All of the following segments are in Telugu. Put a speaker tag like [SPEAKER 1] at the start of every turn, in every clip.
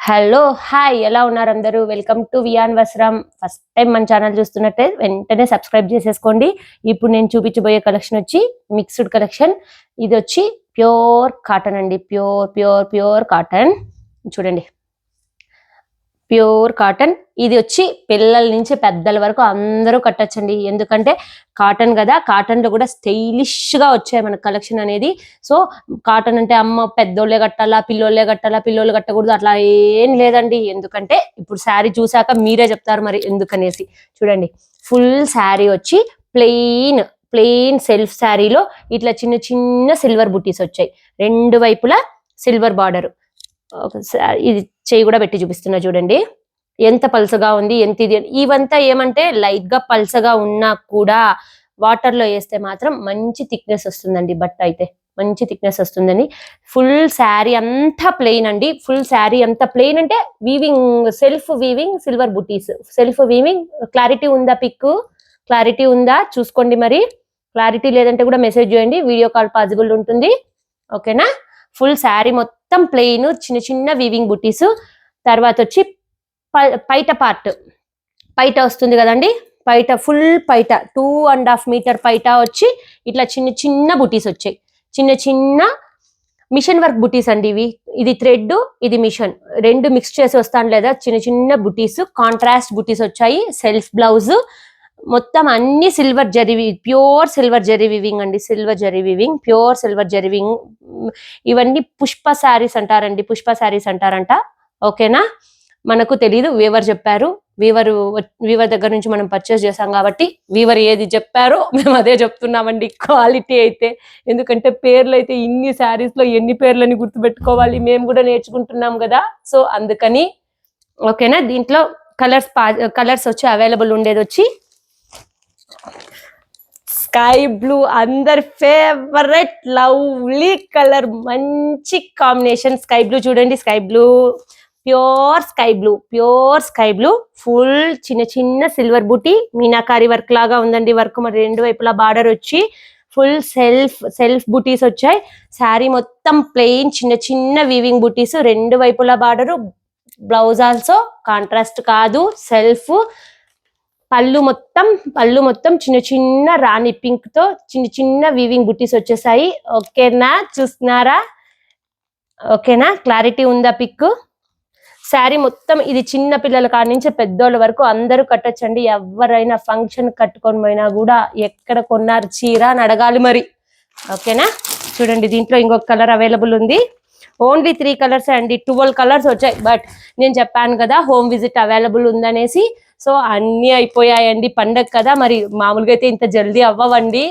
[SPEAKER 1] హలో హాయ్ ఎలా ఉన్నారు అందరూ వెల్కమ్ టు వియాన్ వస్త్రం ఫస్ట్ టైం మన ఛానల్ చూస్తున్నట్టే వెంటనే సబ్స్క్రైబ్ చేసేసుకోండి. ఇప్పుడు నేను చూపించబోయే కలెక్షన్ వచ్చి మిక్స్డ్ కలెక్షన్. ఇది వచ్చి ప్యూర్ కాటన్ అండి. ప్యూర్ కాటన్ చూడండి. Pure cotton. ఇది వచ్చి పిల్లల నుంచి పెద్దల వరకు అందరూ కట్టచ్చండి. ఎందుకంటే కాటన్ కదా, కాటన్ లో కూడా స్టైలిష్ గా వచ్చాయి మన కలెక్షన్ అనేది. సో కాటన్ అంటే అమ్మ పెద్దోళ్ళే కట్టాలా పిల్లోళ్ళే కట్టాలా పిల్లోళ్ళు కట్టకూడదు అట్లా ఏం లేదండి. ఎందుకంటే ఇప్పుడు శారీ చూసాక మీరే చెప్తారు మరి ఎందుకనేసి. చూడండి, ఫుల్ శారీ వచ్చి ప్లెయిన్ సెల్ఫ్ శారీలో ఇట్లా చిన్న చిన్న సిల్వర్ బుటీస్ వచ్చాయి. రెండు వైపులా సిల్వర్ బార్డర్. ఇది చేయి కూడా పెట్టి చూపిస్తున్నా చూడండి ఎంత పల్సగా ఉంది. ఎంత ఇది ఇవంతా ఏమంటే లైట్ గా పల్సగా ఉన్నా కూడా వాటర్ లో వేస్తే మాత్రం మంచి థిక్నెస్ వస్తుందండి. బట్ట అయితే మంచి థిక్నెస్ వస్తుందని. ఫుల్ శారీ అంతా ప్లెయిన్ అండి. ఫుల్ శారీ అంతా ప్లెయిన్ అంటే వీవింగ్, సెల్ఫ్ వీవింగ్ సిల్వర్ బుటీస్, సెల్ఫ్ వీవింగ్. క్లారిటీ ఉందా? పిక్ క్లారిటీ ఉందా చూసుకోండి. మరి క్లారిటీ లేదంటే కూడా మెసేజ్ చేయండి, వీడియో కాల్ పాసిబుల్ ఉంటుంది. ఓకేనా? ఫుల్ శారీ మొత్తం ప్లెయిన్, చిన్న చిన్న వీవింగ్ బుటీస్. తర్వాత వచ్చి పైట పార్ట్, పైట వస్తుంది కదండి. పైట ఫుల్ పైట 2.5 మీటర్ పైట వచ్చి ఇట్లా చిన్న చిన్న బుటీస్ వచ్చాయి. చిన్న చిన్న మిషన్ వర్క్ బుటీస్ అండి ఇవి. ఇది థ్రెడ్, ఇది మిషన్, రెండు మిక్స్ చేసి వస్తాను లేదా. చిన్న చిన్న బుటీస్, కాంట్రాస్ట్ బుటీస్ వచ్చాయి. సెల్ఫ్ బ్లౌజ్ మొత్తం అన్ని silver zari, pure silver zari weaving అండి. Silver zari weaving, pure silver zari weaving. ఇవన్నీ పుష్ప శారీస్ అంటారండి, పుష్ప శారీస్ అంటారంట. ఓకేనా? మనకు తెలీదు, వీవర్ చెప్పారు. వీవర్ దగ్గర నుంచి మనం పర్చేస్ చేసాం కాబట్టి వీవర్ ఏది చెప్పారో మేము అదే చెప్తున్నామండి. క్వాలిటీ అయితే, ఎందుకంటే పేర్లు అయితే ఇన్ని శారీస్ లో ఎన్ని పేర్లని గుర్తుపెట్టుకోవాలి, మేము కూడా నేర్చుకుంటున్నాం కదా. సో అందుకని ఓకేనా. దీంట్లో కలర్స్ వచ్చి అవైలబుల్ ఉండేది వచ్చి స్కై బ్లూ, అందరి ఫేవరెట్ లవ్లీ కలర్, మంచి కాంబినేషన్ స్కై బ్లూ. చూడండి, sky blue, pure sky blue. Full చిన్న చిన్న సిల్వర్ బూటీ, మీనాకారి వర్క్ లాగా ఉందండి. వర్క్ మరి రెండు వైపులా బార్డర్ వచ్చి ఫుల్ సెల్ఫ్ బూటీస్ వచ్చాయి. శారీ మొత్తం ప్లెయిన్, చిన్న చిన్న వీవింగ్ బూటీస్, రెండు వైపులా బార్డరు. బ్లౌజ్ ఆల్సో కాంట్రాస్ట్ కాదు, సెల్ఫ్. పళ్ళు మొత్తం చిన్న చిన్న రాణి పింక్ తో చిన్న చిన్న వీవింగ్ బుటీస్ వచ్చేసాయి. ఓకేనా? చూస్తున్నారా? ఓకేనా? క్లారిటీ ఉందా? పిక్ శారీ మొత్తం ఇది చిన్న పిల్లల కాడ నుంచి పెద్దోళ్ళ వరకు అందరూ కట్టొచ్చండి. ఎవరైనా ఫంక్షన్ కట్టుకొని పోయినా కూడా ఎక్కడ కొన్నారు చీర అని అడగాలి మరి. ఓకేనా? చూడండి, దీంట్లో ఇంకొక కలర్ అవైలబుల్ ఉంది. ఓన్లీ 3 కలర్స్ అండి. 12 కలర్స్ వచ్చాయి. బట్ నేను చెప్పాను కదా హోమ్ విజిట్ అవైలబుల్ ఉందనేసి. సో అన్ని అయిపోయాయండి. పండగ కదా, మరి మామూలుగా అయితే ఇంత జల్దీ అవ్వవండి.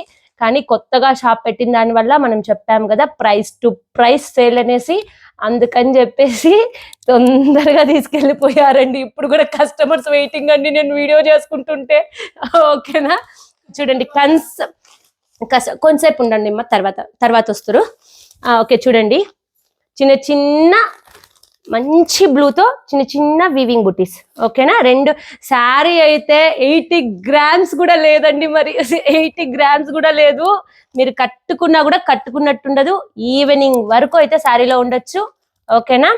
[SPEAKER 1] కానీ కొత్తగా షాప్ పెట్టిన దాని వల్ల మనం చెప్పాము కదా ప్రైస్ టు ప్రైస్ సేల్ అనేసి. అందుకని చెప్పేసి తొందరగా తీసుకెళ్ళిపోయారండి. ఇప్పుడు కూడా కస్టమర్స్ వెయిటింగ్ అండి, నేను వీడియో చేసుకుంటుంటే. ఓకేనా? చూడండి, కొంతసేపు ఉండండి అమ్మ, తర్వాత వస్తారు. ఓకే, చూడండి, చిన్న చిన్న మంచి బ్లూతో చిన్న చిన్న వీవింగ్ బుటీస్. ఓకేనా? రెండు శారీ అయితే 80 గ్రామ్స్ కూడా లేదండి. మరి 80 గ్రామ్స్ కూడా లేదు. మీరు కట్టుకున్నా కూడా కట్టుకున్నట్టుండదు. ఈవినింగ్ వరకు అయితే శారీలో ఉండొచ్చు. ఓకేనా?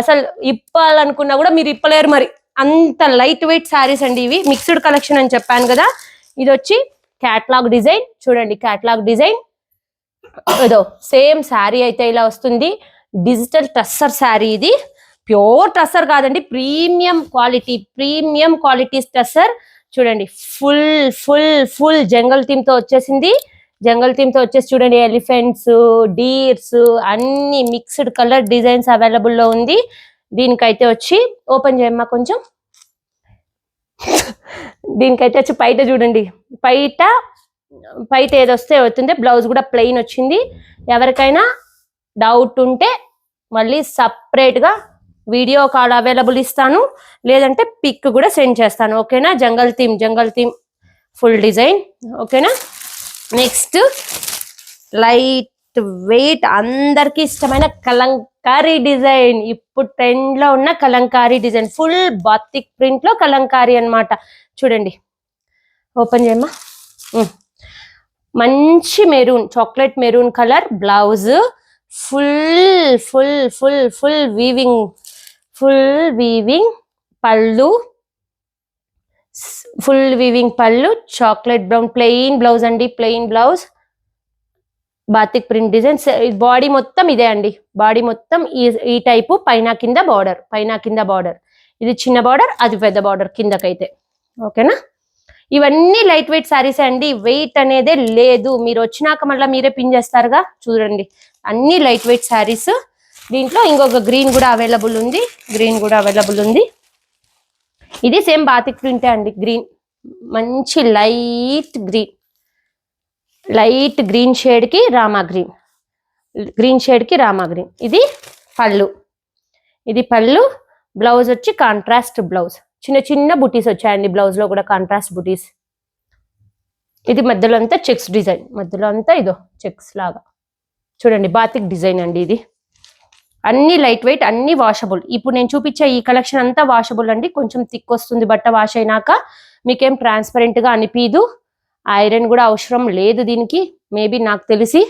[SPEAKER 1] అసలు ఇప్పాలనుకున్నా కూడా మీరు ఇప్పలేరు. మరి అంత లైట్ వెయిట్ శారీస్ అండి ఇవి. మిక్స్డ్ కలెక్షన్ అని చెప్పాను కదా. ఇది వచ్చి క్యాట్లాగ్ డిజైన్. చూడండి, క్యాట్లాగ్ డిజైన్. ఏదో సేమ్ శారీ అయితే ఇలా వస్తుంది. డిజిటల్ టస్సర్ శారీ. ఇది ప్యూర్ టస్సర్ కాదండి, ప్రీమియం క్వాలిటీ టస్సర్. చూడండి, ఫుల్ జంగల్ థీమ్ తో వచ్చేసింది. చూడండి, ఎలిఫెంట్స్, డీర్స్ అన్ని మిక్స్డ్ కలర్ డిజైన్స్ అవైలబుల్ లో ఉంది. దీనికైతే వచ్చి ఓపెన్ చేయమ్మా కొంచెం. దీనికైతే వచ్చి పైట చూడండి, పైట ఏదొస్తే అవుతుంది. బ్లౌజ్ కూడా ప్లెయిన్ వచ్చింది. ఎవరికైనా డౌట్ ఉంటే మళ్ళీ సపరేట్ గా వీడియో కాల్ అవైలబుల్ ఇస్తాను, లేదంటే పిక్ కూడా సెండ్ చేస్తాను. ఓకేనా? జంగల్ థీమ్ ఫుల్ డిజైన్. ఓకేనా? నెక్స్ట్ లైట్ వెయిట్ అందరికి ఇష్టమైన కలంకారీ డిజైన్. ఇప్పుడు ట్రెండ్ లో ఉన్న Kalamkari design, full batik print లో కలంకారీ అన్నమాట. చూడండి, ఓపెన్ చేయమ్మా. మంచి maroon, chocolate maroon colour blouse. Full weaving, full weaving పళ్ళు, ఫుల్ వీవింగ్ పళ్ళు, చాక్లెట్ బ్రౌన్ ప్లెయిన్ బ్లౌజ్ అండి, plain blouse, batik print design. Body మొత్తం ఇదే అండి, బాడీ మొత్తం ఈ టైపు, పైన కింద బార్డర్, పైన కింద బార్డర్. ఇది చిన్న బార్డర్, అది పెద్ద బార్డర్ కిందకైతే. ఓకేనా, ఇవన్నీ లైట్ వెయిట్ శారీస్ అండి, వెయిట్ అనేదే లేదు. మీరు వచ్చినాక మళ్ళీ మీరే పిన్ చేస్తారుగా, చూడండి అన్ని లైట్ వెయిట్ శారీస్. దీంట్లో ఇంకొక గ్రీన్ కూడా అవైలబుల్ ఉంది, గ్రీన్ కూడా అవైలబుల్ ఉంది. ఇది సేమ్ బాతిక్ ప్రింటే అండి, గ్రీన్ మంచి light green, light green shade కి రామా గ్రీన్, గ్రీన్ షేడ్ కి రామా గ్రీన్. ఇది పళ్ళు, ఇది పళ్ళు. బ్లౌజ్ వచ్చి కాంట్రాస్ట్ బ్లౌజ్, చిన్న చిన్న బుటీస్ వచ్చాయండి బ్లౌజ్ లో కూడా, కాంట్రాస్ట్ బుటీస్. ఇది మధ్యలో అంతా చెక్స్ డిజైన్, మధ్యలో అంతా ఇదో చెక్స్ లాగా చూడండి, బాతిక్ డిజైన్ అండి ఇది. అన్ని లైట్ వెయిట్, అన్ని వాషబుల్. ఇప్పుడు నేను చూపించే ఈ కలెక్షన్ అంతా వాషబుల్ అండి, కొంచెం థిక్ వస్తుంది బట్ట వాష్ అయినాక, మీకేం ట్రాన్స్పరెంట్ గా అనిపించదు. ఐరన్ కూడా అవసరం లేదు దీనికి మేబీ, నాకు తెలిసి.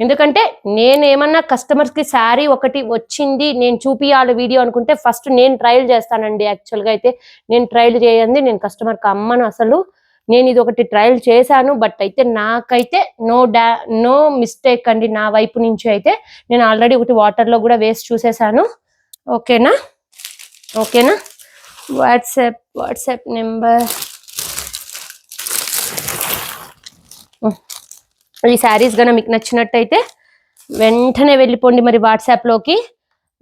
[SPEAKER 1] ఎందుకంటే నేను ఏమన్నా కస్టమర్స్ కి శారీ ఒకటి వచ్చింది నేను చూపియాలి వీడియో అనుకుంటే ఫస్ట్ నేను ట్రయల్ చేస్తానండి. యాక్చువల్గా అయితే నేను ట్రయల్ చేయండి, నేను కస్టమర్కి అమ్మను అసలు. నేను ఇది ఒకటి ట్రయల్ చేశాను, బట్ అయితే నాకైతే నో మిస్టేక్ అండి నా వైపు నుంచి అయితే. నేను ఆల్రెడీ ఒకటి వాటర్లో కూడా వేసి చూసేసాను. ఓకేనా, ఓకేనా. వాట్సాప్ నెంబర్, ఈ శారీస్ కన్నా మీకు నచ్చినట్టయితే వెంటనే వెళ్ళిపోండి మరి వాట్సాప్లోకి,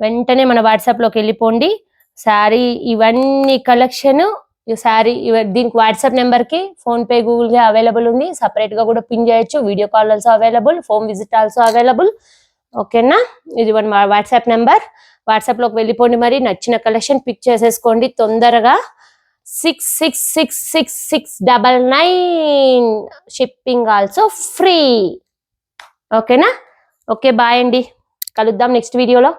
[SPEAKER 1] వెంటనే మన వాట్సాప్లోకి వెళ్ళిపోండి. శారీ ఇవన్నీ కలెక్షన్, ఈ శారీ దీనికి వాట్సాప్ నెంబర్కి ఫోన్పే, గూగుల్ పే అవైలబుల్ ఉంది. సపరేట్గా కూడా పిన్ చేయొచ్చు, video call also available, home visit also available. ఓకేనా, ఇది మా వాట్సాప్ నెంబర్. వాట్సాప్లోకి వెళ్ళిపోండి మరి, నచ్చిన కలెక్షన్ పిక్ చేసేసుకోండి తొందరగా. 666699, షిప్పింగ్ ఆల్సో ఫ్రీ. ఓకేనా, ఓకే బాయ్ అండి, కలుద్దాం నెక్స్ట్ వీడియోలో.